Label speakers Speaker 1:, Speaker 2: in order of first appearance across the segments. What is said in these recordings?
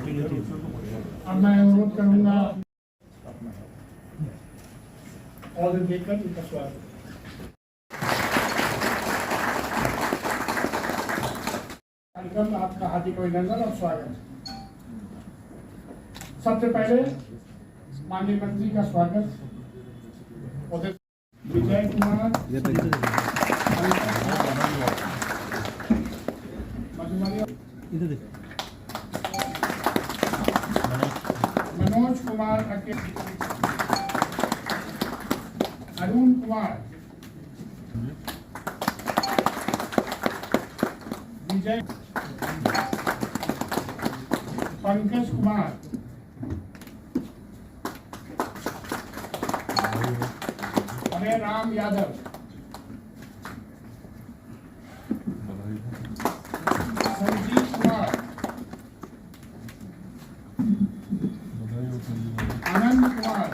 Speaker 1: अब मैं अनुरोध करूंगा और देकर इनका स्वागत। कार्यक्रम आपका हार्दिक अभिनंदन और स्वागत। सबसे पहले माननीय मंत्री का स्वागत विजय कुमार, मनोज कुमार, अरुण कुमार, विजय, पंकज कुमार, हरे राम यादव, संजीव कुमार, आनंद कुमार,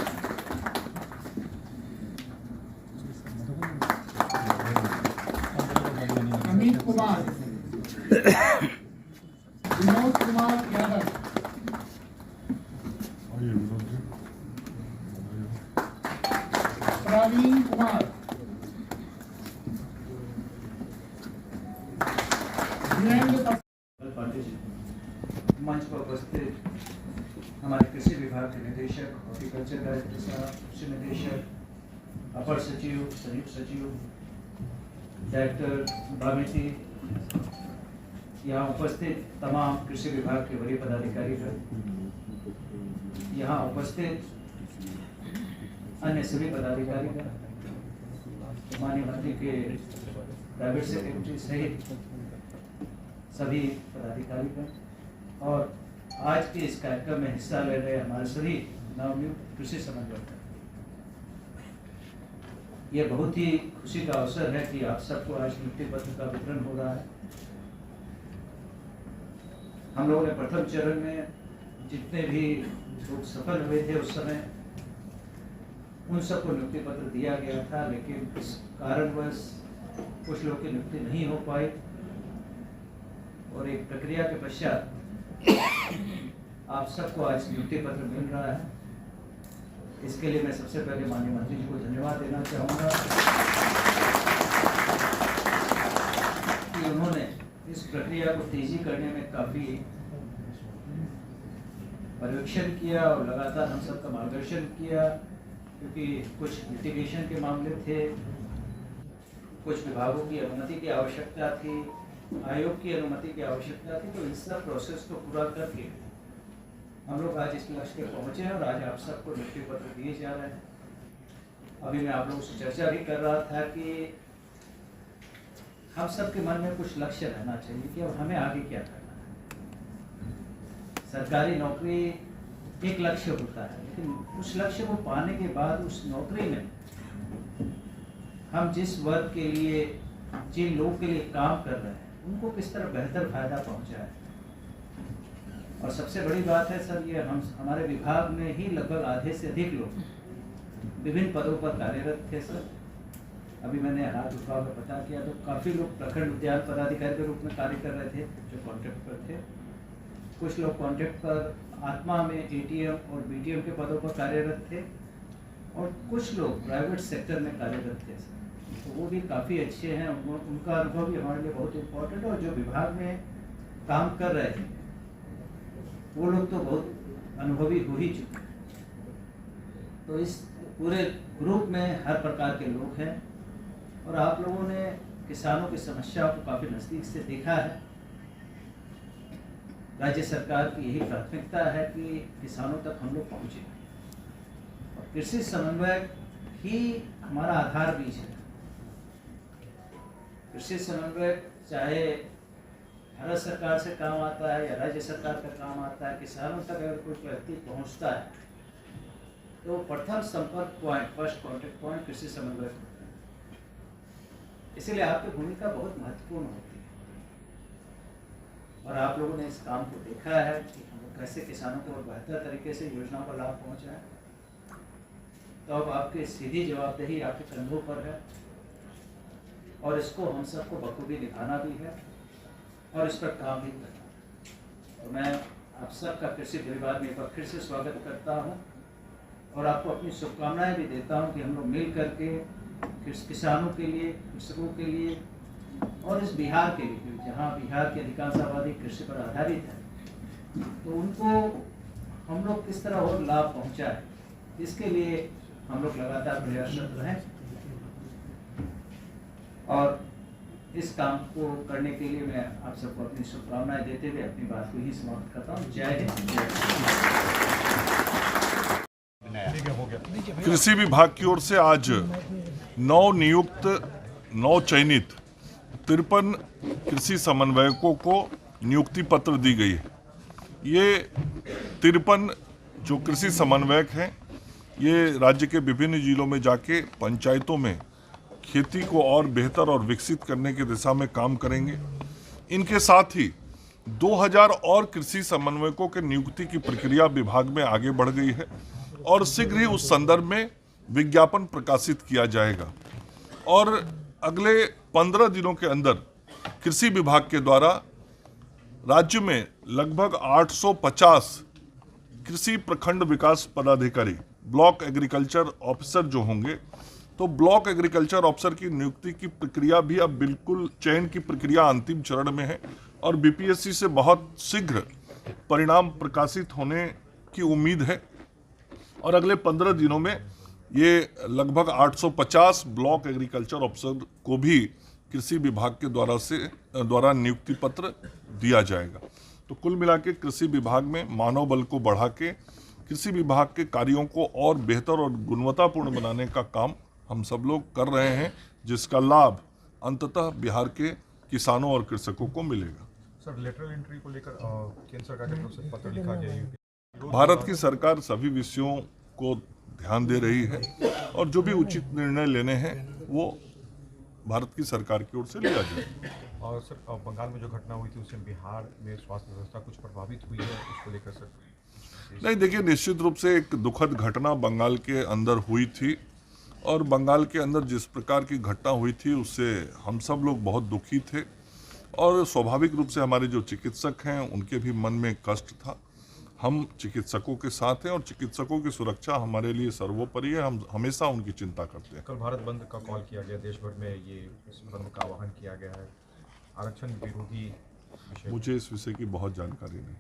Speaker 1: अमित कुमार, विनोद कुमार यादव, प्रवीण कुमार,
Speaker 2: मंच पर उपस्थित हमारे कृषि विभाग के निदेशक, हॉर्टिकल्चर डायरेक्टर साहब, कृषि निदेशक, अपर सचिव, संयुक्त सचिव, डायरेक्टर बामेती, यहाँ उपस्थित तमाम कृषि विभाग के वरीय पदाधिकारी, यहाँ उपस्थित अन्य सभी पदाधिकारी, माननीय मंत्री के प्राइवेट सेक्रेटरी सहित सभी पदाधिकारी और आज के इस कार्यक्रम में हिस्सा ले रहे हमारे सभी नवनियुक्त कृषि समन्वयक। यह बहुत ही खुशी का अवसर है कि आप सबको आज नियुक्ति पत्र का वितरण हो रहा है। हम लोगों ने प्रथम चरण में जितने भी लोग सफल हुए थे उस समय उन सबको नियुक्ति पत्र दिया गया था, लेकिन इस कारणवश कुछ लोगों की नियुक्ति नहीं हो पाई और एक प्रक्रिया के पश्चात आप सबको आज नियुक्ति पत्र मिल रहा है। इसके लिए मैं सबसे पहले माननीय मंत्री जी को धन्यवाद देना चाहूँगा कि उन्होंने इस प्रक्रिया को तेजी करने में काफ़ी पर्यवेक्षण किया और लगातार हम सबका मार्गदर्शन किया, क्योंकि कुछ लिटिगेशन के मामले थे, कुछ विभागों की अनुमति की आवश्यकता थी, आयोग की अनुमति की आवश्यकता थी। तो इन सब प्रोसेस को पूरा करके हम लोग आज इस लक्ष्य पे पहुंचे हैं और आज आप सबको नियुक्ति पत्र दिए जा रहे हैं। अभी मैं आप लोगों से चर्चा भी कर रहा था कि हम सबके मन में कुछ लक्ष्य रहना चाहिए कि अब हमें आगे क्या करना है। सरकारी नौकरी एक लक्ष्य होता है, लेकिन उस लक्ष्य को पाने के बाद उस नौकरी में हम जिस वर्ग के लिए, जिन लोगों के लिए काम कर रहे हैं, उनको किस तरह बेहतर फायदा पहुंचाए। और सबसे बड़ी बात है सर, ये हमारे विभाग में ही लगभग आधे से अधिक लोग विभिन्न पदों पर कार्यरत थे सर। अभी मैंने हाथ उठा कर पता किया तो काफ़ी लोग प्रखंड उद्यान पदाधिकारी के रूप में कार्य कर रहे थे जो कॉन्ट्रैक्ट पर थे। कुछ लोग कॉन्ट्रैक्ट पर आत्मा में एटीएम और बीटीएम के पदों पर कार्यरत थे और कुछ लोग प्राइवेट सेक्टर में कार्यरत थे सर। तो वो भी काफ़ी अच्छे हैं, उनका अनुभव भी हमारे लिए बहुत इम्पोर्टेंट है। और जो विभाग में काम कर रहे थे वो लोग तो बहुत अनुभवी हो ही चुके हैं। तो इस पूरे ग्रुप में हर प्रकार के लोग हैं और आप लोगों ने किसानों की समस्याओं को काफ़ी नज़दीक से देखा है। राज्य सरकार की यही प्राथमिकता है कि किसानों तक हम लोग पहुँचे और कृषि समन्वयक ही हमारा आधार बीज है। कृषि समन्वयक चाहे भारत सरकार से काम आता है या राज्य सरकार का काम आता है, किसानों तक अगर कोई व्यक्ति पहुंचता है तो प्रथम संपर्क पॉइंट, फर्स्ट कॉन्टेक्ट पॉइंट कृषि समन्वयक होता है। इसीलिए आपकी भूमिका बहुत महत्वपूर्ण होती है और आप लोगों ने इस काम को देखा है कि हम लोग कैसे किसानों को बेहतर तरीके से योजनाओं का लाभ पहुँचाएं। तो अब आपकी सीधी जवाबदेही आपके कंधों पर है और इसको हम सबको बखूबी निभाना भी है और इस पर काम भी करना है। तो मैं आप सबका कृषि परिवार में एक बार फिर से स्वागत करता हूँ और आपको अपनी शुभकामनाएं भी देता हूँ कि हम लोग मिल करके किसानों के लिए, कृषकों के लिए और इस बिहार के लिए, जहाँ बिहार की अधिकांश आबादी कृषि पर आधारित है, तो उनको हम लोग किस तरह और लाभ पहुँचाए, इसके लिए हम लोग लगातार प्रयासरत रहें और इस काम को करने के लिए मैं आप सबको अपनी शुभकामनाएं देते हुए अपनी बात को ही समाप्त करता हूँ। जय हिंद, जय श्री।
Speaker 3: कृषि विभाग की ओर से आज नवनियुक्त, नवचयनित 53 कृषि समन्वयकों को नियुक्ति पत्र दी गई है। ये 53 जो कृषि समन्वयक हैं, ये राज्य के विभिन्न जिलों में जाके पंचायतों में खेती को और बेहतर और विकसित करने की दिशा में काम करेंगे। इनके साथ ही 2000 और कृषि समन्वयकों के नियुक्ति की प्रक्रिया विभाग में आगे बढ़ गई है और शीघ्र ही उस संदर्भ में विज्ञापन प्रकाशित किया जाएगा और अगले 15 दिनों के अंदर कृषि विभाग के द्वारा राज्य में लगभग 850 कृषि प्रखंड विकास पदाधिकारी, ब्लॉक एग्रीकल्चर ऑफिसर जो होंगे, तो ब्लॉक एग्रीकल्चर ऑफिसर की नियुक्ति की प्रक्रिया भी अब बिल्कुल चयन की प्रक्रिया अंतिम चरण में है और बीपीएससी से बहुत शीघ्र परिणाम प्रकाशित होने की उम्मीद है और अगले 15 दिनों में ये लगभग 850 ब्लॉक एग्रीकल्चर ऑफिसर को भी कृषि विभाग के द्वारा नियुक्ति पत्र दिया जाएगा। तो कुल मिला के कृषि विभाग में मानव बल को बढ़ा के कृषि विभाग के कार्यों को और बेहतर और गुणवत्तापूर्ण बनाने का काम हम सब लोग कर रहे हैं, जिसका लाभ अंततः बिहार के किसानों और कृषकों को मिलेगा।
Speaker 4: सर, लेटरल एंट्री को लेकर केंद्र सरकार की तरफ से पत्र लिखा गया है।
Speaker 3: भारत की सरकार सभी विषयों को ध्यान दे रही है और जो भी उचित निर्णय लेने हैं वो भारत की सरकार की ओर से लिया जाए।
Speaker 4: और सर, बंगाल में जो घटना हुई थी उससे बिहार में स्वास्थ्य व्यवस्था कुछ प्रभावित हुई है, उसको लेकर सर?
Speaker 3: नहीं, देखिए, निश्चित रूप से एक दुखद घटना बंगाल के अंदर हुई थी और बंगाल के अंदर जिस प्रकार की घटना हुई थी उससे हम सब लोग बहुत दुखी थे और स्वाभाविक रूप से हमारे जो चिकित्सक हैं उनके भी मन में कष्ट था। हम चिकित्सकों के साथ हैं और चिकित्सकों की सुरक्षा हमारे लिए सर्वोपरि है। हम हमेशा उनकी चिंता करते हैं।
Speaker 4: कल भारत बंद का कॉल किया गया, देश भर में ये इस बंद का आह्वान किया गया है, आरक्षण विरोधी विषय।
Speaker 3: मुझे इस विषय की बहुत जानकारी नहीं।